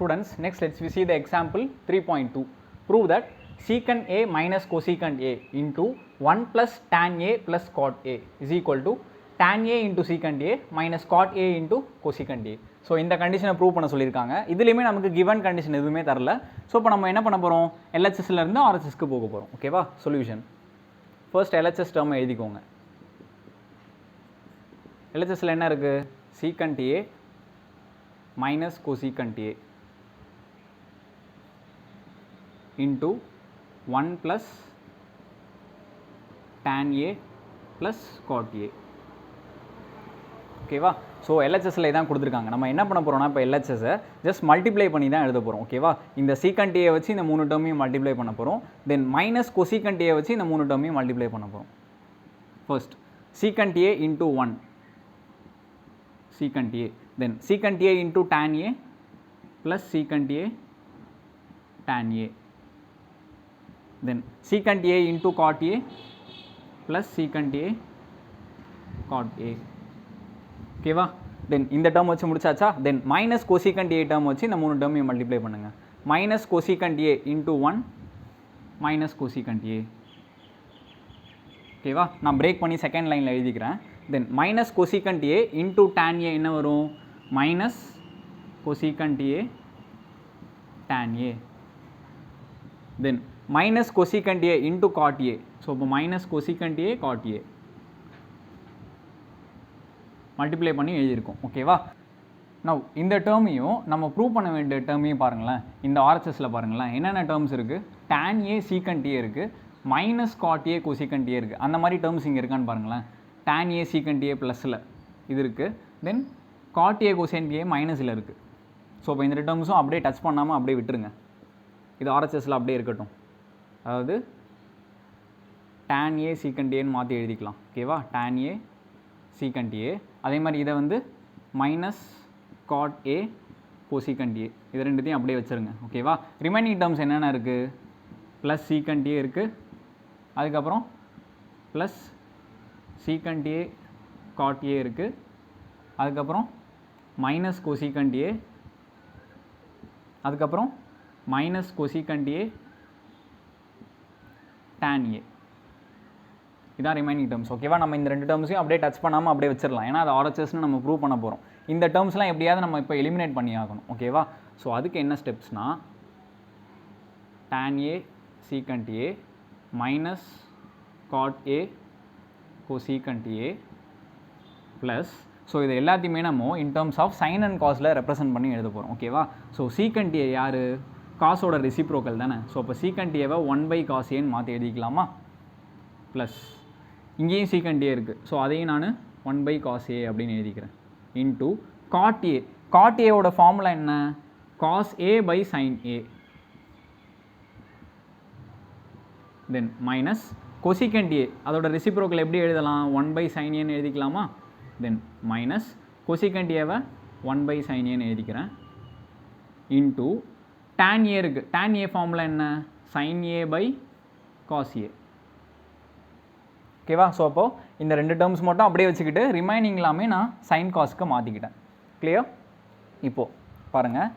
Students, next let's see the example 3.2. Prove that secant A minus cosecant A into 1 plus tan A plus cot A is equal to tan A into secant A minus cot A into cosecant A. So இந்த கண்டிஷனை prove பண்ண சொல்லியிருக்காங்க. இதுலேயுமே நமக்கு given condition எதுவுமே தரல. So இப்போ நம்ம என்ன பண்ண போகிறோம், எல்ஹெச்எஸ்லேருந்து ஆர்ஹெச்எஸ்க்கு போக போகிறோம். ஓகேவா? சொல்யூஷன் ஃபர்ஸ்ட் எல்ஹெச்எஸ் டேர்மை எழுதிக்கோங்க. எல்ஹெச்எஸ்ல என்ன இருக்குது, secant A minus cosecant A into 1 plus tan A plus cot A. ஓகேவா? ஸோ எல்ஹெச்எஸ்ல இதான் கொடுத்துருக்காங்க. நம்ம என்ன பண்ண போகிறோம்னா இப்போ எல்ஹெச்எஸ்ஸை ஜஸ்ட் மல்டிப்ளை பண்ணி தான் எழுத போகிறோம். ஓகேவா? இந்த secant A வச்சு இந்த 3 டேர்மையும் மல்டிப்ளை பண்ண போகிறோம். தென் மைனஸ் cosecant A வச்சு இந்த 3 டேர்மையும் மல்டிப்ளை பண்ண போகிறோம். First secant A into 1 secant A, then secant A into tan A plus secant A tan A, then secant A into cot A plus secant A cot A. ஓகேவா? தென் இந்த term வச்சு முடிச்சாச்சா? Then minus cosecant A term வச்சு இந்த 3 டேர்மையும் multiply பண்ணுங்கள். Minus cosecant A into 1 minus cosecant A. ஓகேவா? நான் பிரேக் பண்ணி செகண்ட் லைனில் எழுதிக்கிறேன். Then minus cosecant A into tan A என்ன வரும், minus cosecant A tan A. Then minus cosecant A into cot A. So இப்போ minus cosecant A cot A multiply பண்ணி எழுதியிருக்கோம். ஓகேவா? நவ் இந்த டேர்மையும் நம்ம ப்ரூவ் பண்ண வேண்டிய டேர்மையும் பாருங்களேன். இந்த ஆர்ஹெச்எஸ்ல பாருங்களேன் என்னென்ன டேர்ம்ஸ் இருக்குது, tan A secant A இருக்குது, minus cot A cosecant A இருக்குது. அந்த மாதிரி டேர்ம்ஸ் இங்கே இருக்கான்னு பாருங்களேன். tan A secant A ப்ளஸில் இது இருக்குது, தென் cot A cosecant A மைனஸில் இருக்குது. ஸோ இப்போ இந்த டேர்ம்ஸும் அப்படியே டச் பண்ணாமல் அப்படியே விட்டுருங்க. இது ஆர்ஹெச்எஸ்ல அப்படியே இருக்கட்டும். அதாவது tan A secant Aன்னு மாற்றி எழுதிக்கலாம். ஓகேவா? tan A secant A. அதே மாதிரி இதை வந்து minus cot A cosecant A, இது ரெண்டுத்தையும் அப்படியே வச்சுருங்க. ஓகேவா? ரிமைனிங் டேர்ம்ஸ் என்னென்ன இருக்குது, ப்ளஸ் secant A இருக்குது, அதுக்கப்புறம் plus secant A cot A இருக்குது, அதுக்கப்புறம் மைனஸ் cosecant A, அதுக்கப்புறம் minus cosecant A tan A. இதான் ரிமைனிங் டேர்ம்ஸ். ஓகேவா? நம்ம இந்த ரெண்டு டேர்ம்ஸையும் அப்படியே டச் பண்ணாமல் அப்படியே வச்சிடலாம். ஏன்னா அது ஆர்ஹெச்எஸ்னு நம்ம ப்ரூவ் பண்ண போகிறோம். இந்த டேர்ம்ஸ்லாம் எப்படியாவது நம்ம இப்போ எலிமினேட் பண்ணி ஆகணும். ஓகேவா? ஸோ அதுக்கு என்ன ஸ்டெப்ஸ்னால் tan A secant A minus cot A cosecant A plus, so இது எல்லாத்தையுமே நம்ம in terms of sine and காஸில் ரெப்ரசென்ட் பண்ணி எழுத போகிறோம். ஓகேவா? ஸோ secant A யார், காஸோட ரெசிப்ரோக்கல் தானே. ஸோ இப்போ secant Aவை 1/cos Aன்னு மாற்றி எழுதிக்கலாமா? ப்ளஸ் இங்கேயும் secant A இருக்குது, ஸோ அதையும் நான் 1/cos A அப்படின்னு எழுதிக்கிறேன். Into cot A. cot Aவோட ஃபார்முலா என்ன, cos A by sin A. Then minus cosecant A, அதோட ரெசிப்ரோக்கல் எப்படி எழுதலாம், 1/sin Aன்னு எழுதிக்கலாமா? தென் மைனஸ் cosecant Aவை 1/sin Aன்னு எழுதிக்கிறேன். இன்டூ tan A இருக்குது, tan A ஃபார்முலா என்ன, sin A by cos A. ஓகேவா? ஸோ அப்போது இந்த ரெண்டு டேர்ம்ஸ் மட்டும் அப்படியே வச்சுக்கிட்டு ரிமைனிங் எல்லாமே நான் சைன் காஸ்க்கு மாற்றிக்கிட்டேன். கிளியர்? இப்போது பாருங்கள்,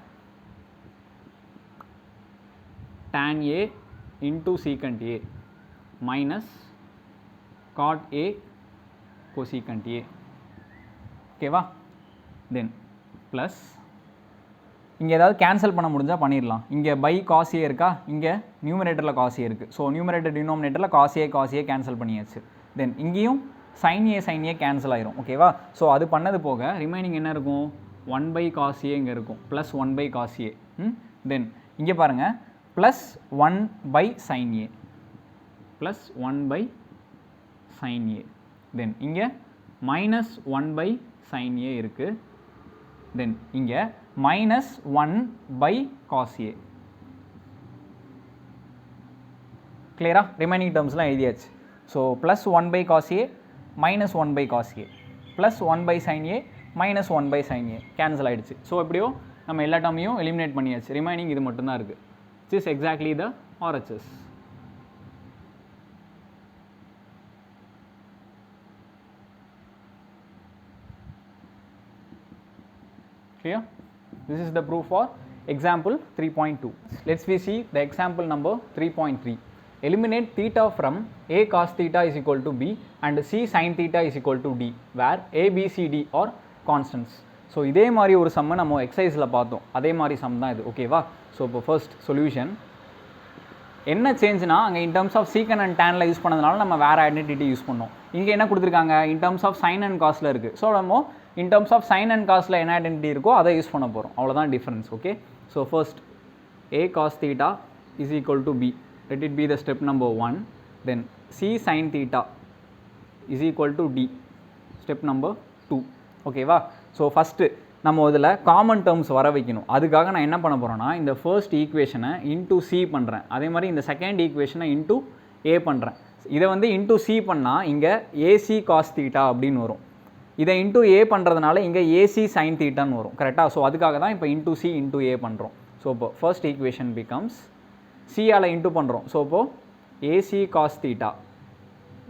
tan A into secant A minus cot A cosecant A. ஓகேவா? தென் ப்ளஸ் இங்கே ஏதாவது கேன்சல் பண்ண முடிஞ்சால் பண்ணிடலாம். இங்கே பை cos A இருக்கா, இங்கே நியூமரேட்டரில் cos A இருக்குது. ஸோ நியூமரேட்டர் டினோமினேட்டரில் cos A கேன்சல் பண்ணியாச்சு. தென் இங்கேயும் sin A கேன்சல் ஆயிரும். ஓகேவா? ஸோ அது பண்ணது போக ரிமைனிங் என்ன இருக்கும், 1/cos A இங்கே இருக்கும், ப்ளஸ் 1/cos A. தென் இங்கே பாருங்கள், plus 1/sin A plus 1/sin A. தென் இங்கே மைனஸ் 1/sin A இருக்குது. தென் இங்கே மைனஸ் 1/cos A. கிளியரா? ரிமைனிங் டேர்ம்ஸ்லாம் எழுதியாச்சு. So plus 1/cos A minus 1/cos A plus 1/sin A minus 1/sin A cancel ஆகிடுச்சு. ஸோ எப்படியோ நம்ம எல்லா டேர்மையும் எலிமினேட் பண்ணியாச்சு. ரிமைனிங் இது மட்டும்தான் இருக்குது. It's is exactly the RHS. Clear? This is the proof for example 3.2. Let's we see the example number 3.3. Eliminate theta from a cos theta is equal to b and c sin theta is equal to d where a, b, c, d are constants. So இதே மாதிரி ஒரு சம்மை நம்ம எக்ஸசைஸில் பார்த்தோம், அதே மாதிரி some தான் இது. ஓகேவா? ஸோ இப்போ ஃபர்ஸ்ட் சொல்யூஷன் என்ன சேஞ்சுனா, அங்கே in terms of secant and டேனில் யூஸ் பண்ணதுனால நம்ம வேறு ஐடென்டிட்டி யூஸ் பண்ணோம். இங்கே என்ன கொடுத்துருக்காங்க, in terms of sine and காஸ்ட்டில் இருக்குது. ஸோ நம்ம in terms of sine and காஸ்ட்டில் என்ன ஐடென்டிட்டி இருக்கோ அதை யூஸ் பண்ண போகிறோம். அவ்வளோதான் difference. Okay, so first a cos theta is equal to b. Let it be the step number 1. Then c sin theta is equal to d. Step number 2. ஓகேவா? So first நம்ம இதில் common terms வர வைக்கணும். அதுக்காக நான் என்ன பண்ண போகிறேன்னா, இந்த ஃபர்ஸ்ட் ஈக்குவேஷனை இன்டூ சி பண்ணுறேன். அதே மாதிரி இந்த செகண்ட் ஈக்குவேஷனை இன்டூ ஏ பண்ணுறேன். இதை வந்து இன்டூ சி பண்ணால் இங்கே ஏசி காஸ் தீட்டா அப்படின்னு வரும். இதை இன்டூ ஏ பண்ணுறதுனால இங்கே ஏசி சைன் தீட்டான்னு வரும். கரெக்டாக? ஸோ அதுக்காக தான் இப்போ இன்டூ சி இன்டூ ஏ பண்ணுறோம். ஸோ இப்போ ஃபர்ஸ்ட் ஈக்குவேஷன் பிகம்ஸ் சியால் இன்டூ பண்ணுறோம். ஸோ இப்போது AC cos theta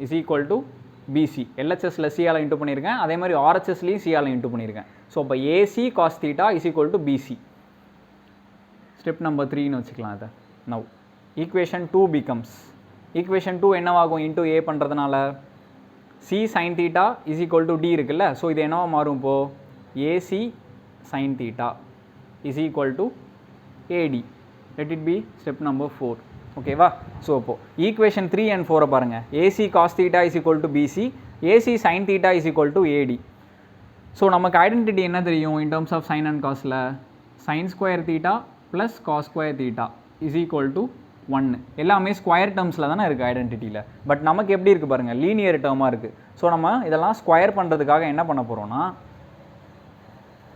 is equal to BC. எல்ஹெச்எஸில் சியால் இன்டூ பண்ணியிருக்கேன், அதே மாதிரி ஆர்ஹெச்எஸ்லையும் சியால் இன்டூ பண்ணியிருக்கேன். ஸோ இப்போ AC cos theta is equal to BC. Step number 3ன்னு வச்சுக்கலாம் அதை. நவ் ஈக்குவேஷன் 2 பிகம்ஸ், ஈக்குவேஷன் 2 என்னவாகும், இன்டூ ஏ பண்ணுறதுனால C sine theta is equal to D இருக்குல்ல. ஸோ இது என்னவா மாறும், இப்போது AC sine theta is equal to AD. Let it be step number 4. ஓகேவா? ஸோ இப்போது ஈக்குவேஷன் 3 and 4 பாருங்கள். AC cos theta is equal to BC, AC sine theta is equal to AD. So நமக்கு identity என்ன தெரியும் in terms of sine and காஸில், sine square theta plus cos square theta is equal to 1. எல்லாமே square டேர்ம்ஸில் தானே இருக்குது ஐடென்டிட்டியில். But நமக்கு எப்படி இருக்குது பாருங்கள், லீனியர் டேர்மாக இருக்குது. ஸோ நம்ம இதெல்லாம் ஸ்கொயர் பண்ணுறதுக்காக என்ன பண்ண போகிறோன்னா,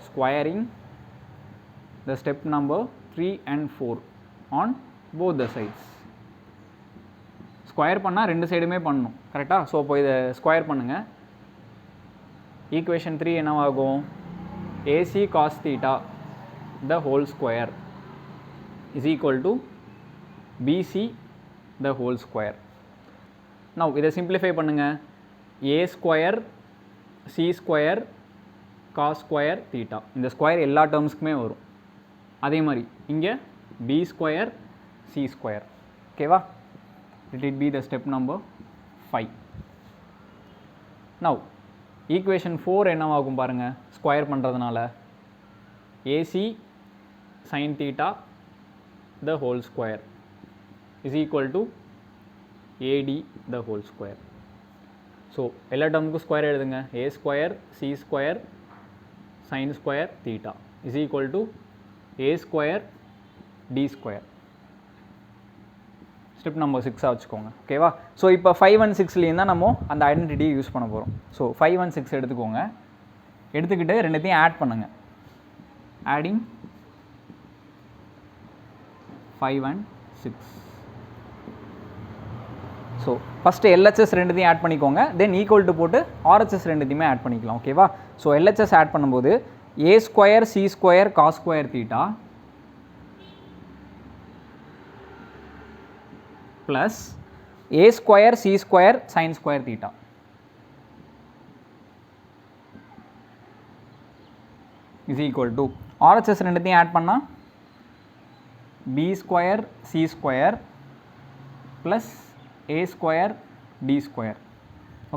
squaring the step number 3 and 4 on both the sides. Square பண்ணால் ரெண்டு சைடுமே பண்ணணும். கரெக்டாக? ஸோ இப்போ இதை ஸ்கொயர் பண்ணுங்கள். ஈக்குவேஷன் 3 என்னவாகும், AC cos theta the whole square is equal to BC the whole square. Now இதை சிம்பிளிஃபை பண்ணுங்கள். A square C square cos square theta, இந்த ஸ்கொயர் எல்லா டேர்ம்ஸ்க்குமே வரும். அதே மாதிரி இங்கே பி ஸ்கொயர் சி ஸ்கொயர். ஓகேவா? Let it be the step number 5. Now equation 4 என்னவாகும் பாருங்கள், ஸ்கொயர் பண்ணுறதுனால AC sine theta the whole square is equal to AD the whole square. So எல்லா டேர்முக்கும் ஸ்கொயர் எழுதுங்க. A square C square sine square theta is equal to a square D square. Step number 6 வச்சுக்கோங்க. ஓகேவா? So இப்போ 5 and 6லேயும் தான் நம்ம அந்த ஐடென்டிட்டியை use பண்ண போகிறோம். ஸோ 5 and 6 எடுத்துக்கோங்க. எடுத்துக்கிட்டு ரெண்டுத்தையும் ஆட் பண்ணுங்கள். Adding 5 and 6. So first LHS ரெண்டுத்தையும் ஆட் பண்ணிக்கோங்க. தென் ஈக்குவல் டு போட்டு ஆர்ஹெச்எஸ் ரெண்டுத்தையுமே ஆட் பண்ணிக்கலாம். ஓகேவா? ஸோ எல்ஹெச்எஸ் ஆட் பண்ணும்போது a square C square cos square theta plus A square C square sine square theta is equal to RHS ரெண்டுத்தையும் add பண்ணால் B square C square plus A square D square.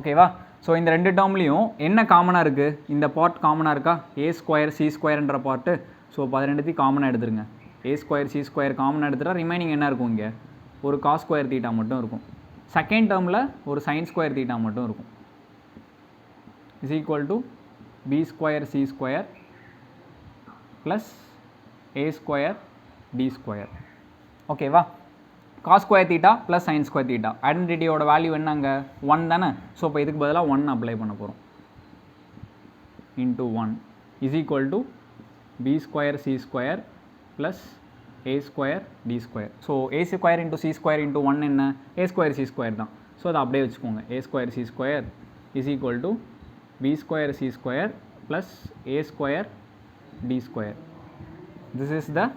ஓகேவா? So இந்த ரெண்டு டேர்ம்லேயும் என்ன காமனாக இருக்குது, இந்த பார்ட் காமனாக இருக்கா, ஏ ஸ்கொயர் சி ஸ்கொயர்ன்ற பார்ட்டு. ஸோ இப்போ அது ரெண்டுத்தையும் காமனாக எடுத்துருங்க. ஏ ஸ்கொயர் சி ஸ்கொயர் காமனாக எடுத்துட்டா ரிமைனிங் என்ன இருக்கும், இங்கே ஒரு காஸ் ஸ்கொயர் தீட்டா மட்டும் இருக்கும். செகண்ட் டேர்மில் ஒரு சைன் ஸ்கொயர் தீட்டா மட்டும் இருக்கும். Is equal to B square C square plus A square D square. ஓகேவா? Cos square theta plus sine square theta. ஐடென்டிட்டியோட வேல்யூ என்னங்க, 1 தானே. ஸோ இப்போ இதுக்கு பதிலாக 1 அப்ளை பண்ண போகிறோம். Into 1 is equal to B square C square plus A square D square. So A square into C square into 1 என்ன, ஏ ஸ்கொயர் சி ஸ்கொயர் தான். ஸோ அதை அப்படியே வச்சுக்கோங்க. A square C square is equal to B square C square plus A square D square. This is the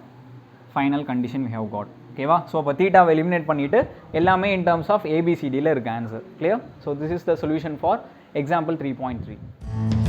final condition we have got. ஓகேவா? So இப்போ தீட்டாவை eliminate பண்ணிவிட்டு எல்லாமே இன் terms of ஏபிசிடியில் இருக்குது answer. Clear? So this is the solution for example 3.3.